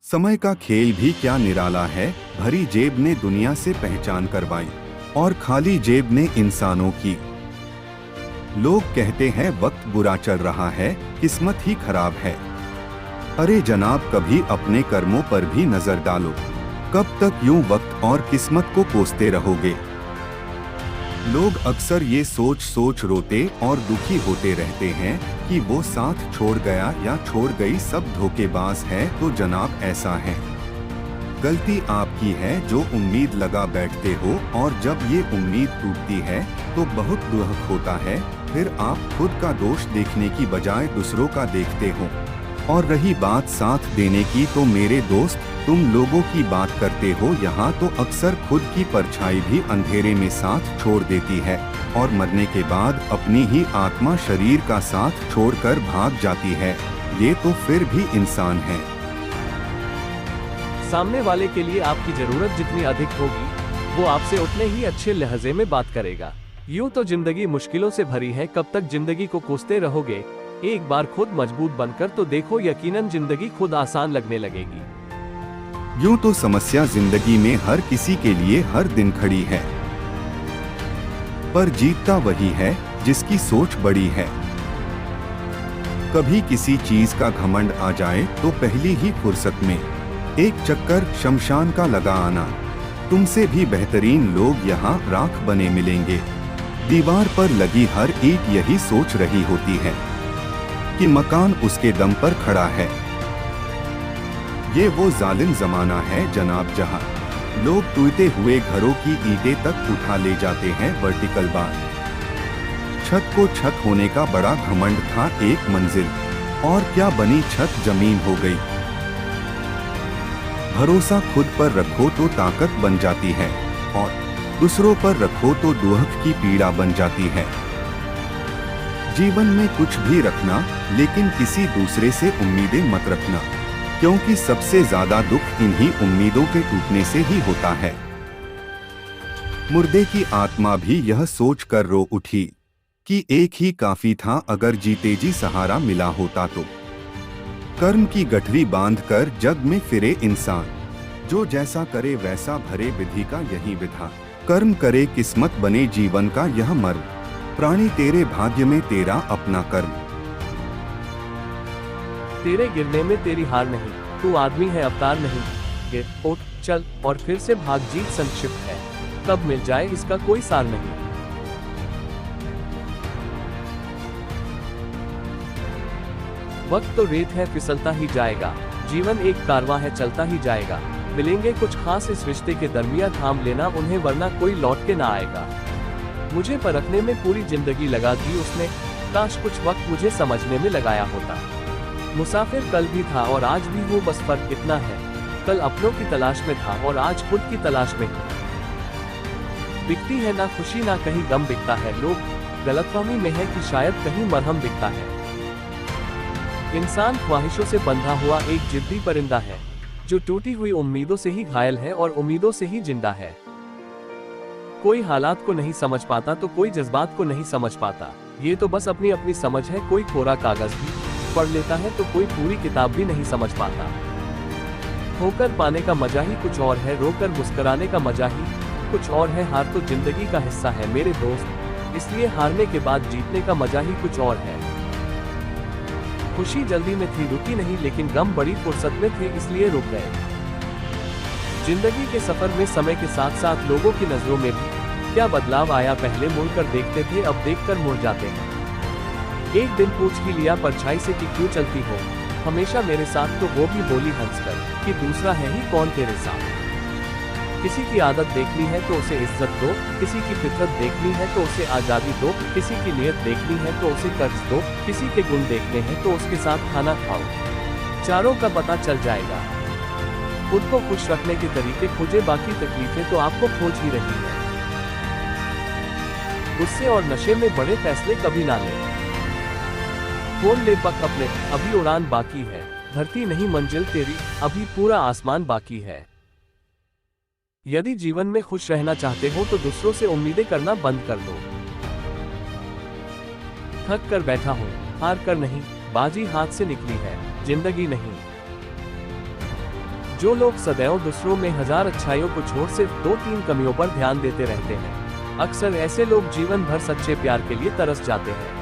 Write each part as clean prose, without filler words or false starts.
समय का खेल भी क्या निराला है। भरी जेब ने दुनिया से पहचान करवाई और खाली जेब ने इंसानों की। लोग कहते हैं वक्त बुरा चल रहा है, किस्मत ही खराब है। अरे जनाब, कभी अपने कर्मों पर भी नजर डालो। कब तक यूं वक्त और किस्मत को कोसते रहोगे। लोग अक्सर ये सोच सोच रोते और दुखी होते रहते हैं कि वो साथ छोड़ गया या छोड़ गई सब धोखेबाज है। तो जनाब, ऐसा है। गलती आपकी है जो उम्मीद लगा बैठते हो, और जब ये उम्मीद टूटती है तो बहुत दुख होता है। फिर आप खुद का दोष देखने की बजाय दूसरों का देखते हो। और रही बात साथ देने की, तो मेरे दोस्त, तुम लोगों की बात करते हो यहाँ, तो अक्सर खुद की परछाई भी अंधेरे में साथ छोड़ देती है और मरने के बाद अपनी ही आत्मा शरीर का साथ छोड़कर भाग जाती है। ये तो फिर भी इंसान है। सामने वाले के लिए आपकी जरूरत जितनी अधिक होगी, वो आपसे उतने ही अच्छे लहजे में बात करेगा। यूं तो जिंदगी मुश्किलों से भरी है, कब तक जिंदगी को कोसते रहोगे। एक बार खुद मजबूत बनकर तो देखो, यकीनन जिंदगी खुद आसान लगने लगेगी। यूं तो समस्या जिंदगी में हर किसी के लिए हर दिन खड़ी है, पर जीतता वही है जिसकी सोच बड़ी है। कभी किसी चीज का घमंड आ जाए तो पहली ही फुर्सत में एक चक्कर शमशान का लगा आना। तुमसे भी बेहतरीन लोग यहाँ राख बने मिलेंगे। दीवार पर लगी हर ईंट यही सोच रही होती है कि मकान उसके दम पर खड़ा है। ये वो जालिम जमाना है जनाब, जहाँ लोग टूटे हुए घरों की ईंटें तक उठा ले जाते हैं वर्टिकल बार। छत को छत होने का बड़ा घमंड था एक मंजिल, और क्या बनी छत जमीन हो गई। भरोसा खुद पर रखो तो ताकत बन जाती है, और दूसरों पर रखो तो दुख की पीड़ा बन जाती है। जीवन में कुछ भी रखना, लेकिन किसी दूसरे से उम्मीदें मत रखना, क्योंकि सबसे ज्यादा दुख इन्हीं उम्मीदों के टूटने से ही होता है। मुर्दे की आत्मा भी यह सोच कर रो उठी कि एक ही काफी था अगर जीते जी सहारा मिला होता तो। कर्म की गठरी बांधकर जग में फिरे इंसान, जो जैसा करे वैसा भरे विधि का यही विधा। कर्म करे किस्मत बने जीवन का यह मर्म, प्राणी तेरे भाग्य में तेरा अपना कर्म। तेरे गिरने में तेरी हार नहीं, तू आदमी है अवतार नहीं। गिर, उठ, चल और फिर से भाग, जीत संक्षिप्त है, कब मिल जाए इसका कोई सार नहीं। वक्त तो रेत है, फिसलता ही जाएगा। जीवन एक कारवां है, चलता ही जाएगा। मिलेंगे कुछ खास इस रिश्ते के दरमियान, थाम लेना उन्हें वरना कोई लौट के ना आएगा। मुझे परखने में पूरी जिंदगी लगा दी उसने, काश कुछ वक्त मुझे समझने में लगाया होता। मुसाफिर कल भी था और आज भी हूँ, बस फर्क इतना है, कल अपनों की तलाश में था और आज खुद की तलाश में हूँ। बिकती है ना खुशी ना कहीं गम बिकता है, लोग गलतफहमी में है कि शायद कहीं मरहम बिकता है। इंसान ख्वाहिशों से बंधा हुआ एक जिद्दी परिंदा है, जो टूटी हुई उम्मीदों से ही घायल है और उम्मीदों से ही जिंदा है। कोई हालात को नहीं समझ पाता तो कोई जज्बात को नहीं समझ पाता, ये तो बस अपनी अपनी समझ है। कोई कोरा कागज भी पढ़ लेता है तो कोई पूरी किताब भी नहीं समझ पाता। होकर पाने का मजा ही कुछ और है, रोकर मुस्कुराने का मजा ही कुछ और है। हार तो जिंदगी का हिस्सा है मेरे दोस्त, इसलिए हारने के बाद जीतने का मजा ही कुछ और है। खुशी जल्दी में थी, रुकी नहीं, लेकिन गम बड़ी फुर्सत में थे, इसलिए रुक गए। जिंदगी के सफर में समय के साथ साथ लोगों की नजरों में भी क्या बदलाव आया। पहले मुड़कर देखते थे, अब देखकर मुड़ जाते हैं। एक दिन पूछ ही लिया परछाई से कि क्यों चलती हो हमेशा मेरे साथ, तो वो भी बोली हंसकर कि दूसरा है ही कौन तेरे साथ। किसी की आदत देखनी है तो उसे इज्जत दो, किसी की फितरत देखनी है तो उसे आजादी दो, किसी की नियत देखनी है तो उसे कर्ज दो, किसी के गुण देखने हैं तो उसके साथ खाना खाओ, चारों का पता चल जाएगा। खुद को खुश रखने के तरीके खोजे, बाकी तकलीफें तो आपको खोज ही रही है। गुस्से और नशे में बड़े फैसले कभी ना लें। खोल ले पक अपने, अभी उड़ान बाकी है, धरती नहीं मंजिल तेरी, अभी पूरा आसमान बाकी है। यदि जीवन में खुश रहना चाहते हो तो दूसरों से उम्मीदें करना बंद कर दो। थक कर बैठा हूँ, हार कर नहीं, बाजी हाथ से निकली है, जिंदगी नहीं। जो लोग सदैव दूसरों में हजार अच्छाइयों को छोड़ सिर्फ 2-3 कमियों पर ध्यान देते रहते हैं, अक्सर ऐसे लोग जीवन भर सच्चे प्यार के लिए तरस जाते हैं।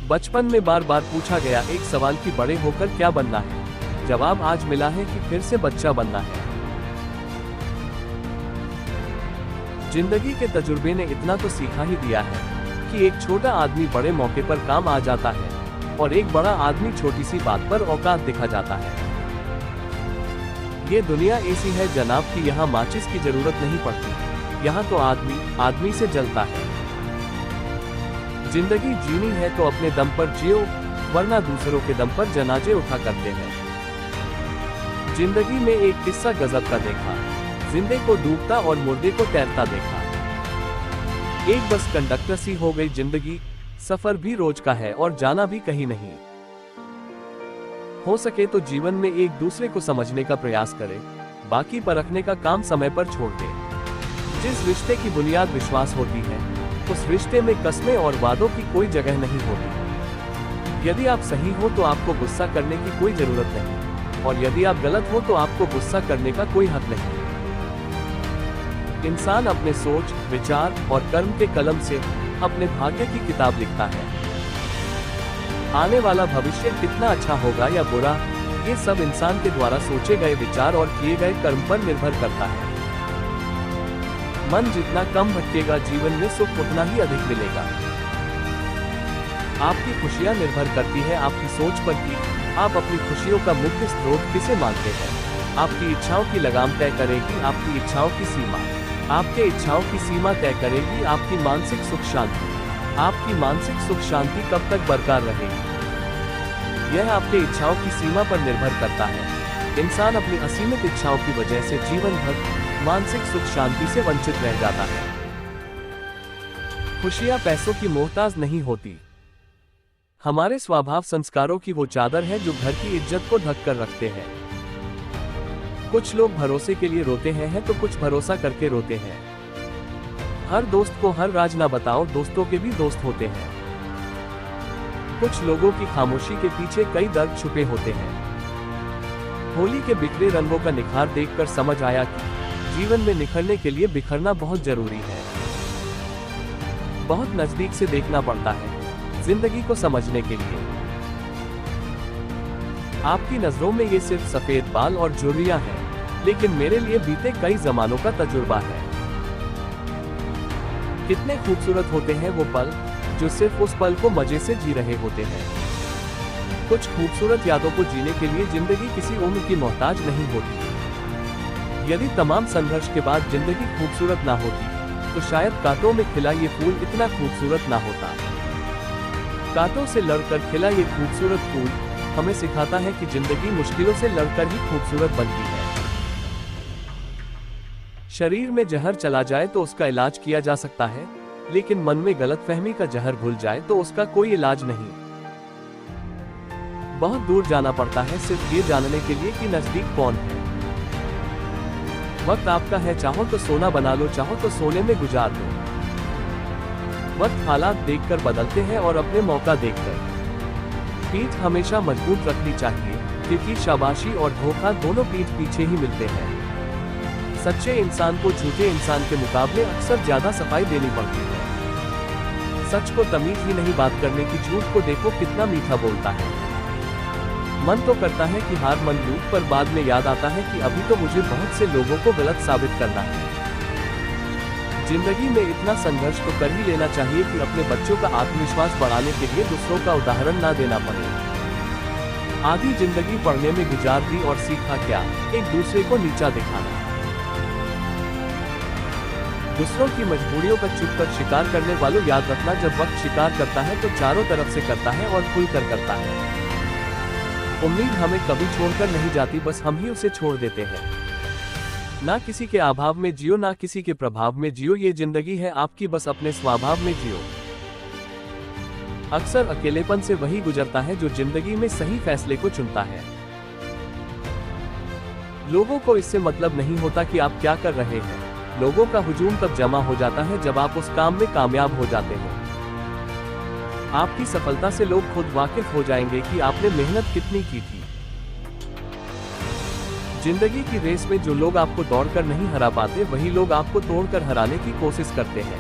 बचपन में बार बार पूछा गया एक सवाल कि बड़े होकर क्या बनना है, जवाब आज मिला है कि फिर से बच्चा बनना है। जिंदगी के तजुर्बे ने इतना तो सिखा ही दिया है कि एक छोटा आदमी बड़े मौके पर काम आ जाता है और एक बड़ा आदमी छोटी सी बात पर औकात दिखा जाता है। ये दुनिया ऐसी है जनाब कि यहाँ माचिस की जरूरत नहीं पड़ती, यहाँ तो आदमी आदमी से जलता है। जिंदगी जीनी है तो अपने दम पर जियो, वरना दूसरों के दम पर जनाजे उठा करते हैं। जिंदगी में एक किस्सा गजब का देखा, जिंदे को डूबता और मुर्दे को तैरता देखा। एक बस कंडक्टर सी हो गई जिंदगी, सफर भी रोज का है और जाना भी कहीं नहीं। हो सके तो जीवन में एक दूसरे को समझने का प्रयास करें, बाकी परखने का काम समय पर छोड़ दें। जिस रिश्ते की बुनियाद विश्वास होती है, उस रिश्ते में कस्में और वादों की कोई जगह नहीं होती। यदि आप सही हो तो आपको गुस्सा करने की कोई जरूरत नहीं, और यदि आप गलत हो तो आपको गुस्सा करने का कोई हक नहीं। इंसान अपने सोच, विचार और कर्म के कलम से अपने भाग्य की किताब लिखता है। आने वाला भविष्य कितना अच्छा होगा या बुरा, ये सब इंसान के द्वारा सोचे गए विचार और किए गए कर्म पर निर्भर करता है। मन जितना कम भटकेगा, जीवन में सुख उतना ही अधिक मिलेगा। आपकी खुशियां निर्भर करती है आपकी सोच पर कि आप अपनी खुशियों का मुख्य स्रोत किसे मानते हैं। आपकी इच्छाओं की लगाम तय करेगी आपकी इच्छाओं की सीमा। आपके इच्छाओं की सीमा तय करेगी आपकी मानसिक सुख शांति। आपकी मानसिक सुख शांति कब तक बरकरार रहेगी, यह आपके इच्छाओं की सीमा पर निर्भर करता है। इंसान अपनी असीमित इच्छाओं की वजह से जीवन भर मानसिक सुख शांति से वंचित रह जाता है। खुशियां पैसों की मोहताज नहीं होती। हमारे स्वभाव संस्कारों की वो चादर है जो घर की इज्जत को ढक कर रखते हैं। कुछ लोग भरोसे के लिए रोते हैं तो कुछ भरोसा करके रोते हैं। हर दोस्त को हर राज ना बताओ, दोस्तों के भी दोस्त होते हैं। कुछ लोगों की खामोशी के पीछे कई दर्द छुपे होते हैं। होली के बिखरे रंगों का निखार देखकर समझ आया कि जीवन में निखरने के लिए बिखरना बहुत जरूरी है। बहुत नजदीक से देखना पड़ता है जिंदगी को समझने के लिए। आपकी नजरों में ये सिर्फ सफेद बाल और झुर्रियां हैं, लेकिन मेरे लिए बीते कई जमानों का तजुर्बा है। कितने खूबसूरत होते हैं वो पल जो सिर्फ उस पल को मजे से जी रहे होते हैं। कुछ खूबसूरत यादों को जीने के लिए जिंदगी किसी उम्र की मोहताज नहीं होती। यदि तमाम संघर्ष के बाद जिंदगी खूबसूरत ना होती, तो शायद कांटों में खिला ये फूल इतना खूबसूरत ना होता। कांटों से लड़कर खिला ये खूबसूरत फूल हमें सिखाता है कि जिंदगी मुश्किलों से लड़कर ही खूबसूरत बनती है। शरीर में जहर चला जाए तो उसका इलाज किया जा सकता है, लेकिन मन में गलतफहमी का जहर घुल जाए तो उसका कोई इलाज नहीं। बहुत दूर जाना पड़ता है सिर्फ ये जानने के लिए कि नजदीक कौन है। वक्त आपका है, चाहो तो सोना बना लो, चाहो तो सोने में गुजार दो। वक्त हालात देखकर बदलते हैं और अपने मौका देखकर। पीठ हमेशा मजबूत रखनी चाहिए, क्योंकि शाबाशी और धोखा दोनों पीठ पीछे ही मिलते हैं। सच्चे इंसान को झूठे इंसान के मुकाबले अक्सर ज्यादा सफाई देनी पड़ती है। सच को तमीज ही नहीं बात करने की, झूठ को देखो कितना मीठा बोलता है। मन तो करता है कि हार मान लूं, पर बाद में याद आता है कि अभी तो मुझे बहुत से लोगों को गलत साबित करना है। जिंदगी में इतना संघर्ष तो कर ही लेना चाहिए कि अपने बच्चों का आत्मविश्वास बढ़ाने के लिए दूसरों का उदाहरण ना देना पड़े। आधी जिंदगी पढ़ने में गुजार दी और सीखा क्या, एक दूसरे को नीचा दिखाना। दूसरों की मजबूरियों का चुपकर शिकार करने वालों, याद रखना जब वक्त शिकार करता है तो चारों तरफ से करता है और खुलकर करता है। उम्मीद हमें कभी छोड़कर नहीं जाती, बस हम ही उसे छोड़ देते हैं। ना किसी के अभाव में जियो, ना किसी के प्रभाव में जियो, ये जिंदगी है आपकी, बस अपने स्वभाव में जियो। अक्सर अकेलेपन से वही गुजरता है जो जिंदगी में सही फैसले को चुनता है। लोगों को इससे मतलब नहीं होता कि आप क्या कर रहे हैं। लोगों का हुजूम तब जमा हो जाता है जब आप उस काम में कामयाब हो जाते हो। आपकी सफलता से लोग खुद वाकिफ हो जाएंगे कि आपने मेहनत कितनी की थी। जिंदगी की रेस में जो लोग आपको दौड़कर नहीं हरा पाते, वही लोग आपको तोड़कर हराने की कोशिश करते हैं।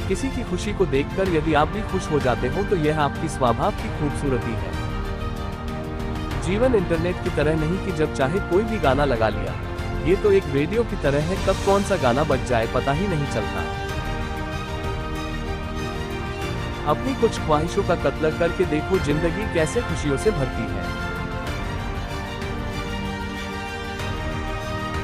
किसी की खुशी को देखकर यदि आप भी खुश हो जाते हो तो यह आपकी स्वभाव की खूबसूरती है। जीवन इंटरनेट की तरह नहीं कि जब चाहे कोई भी गाना लगा लिया। ये तो एक रेडियो की तरह है, कब कौन सा गाना बज जाए पता ही नहीं चलता। अपनी कुछ ख्वाहिशों का कत्ल करके देखो जिंदगी कैसे खुशियों से भरती है।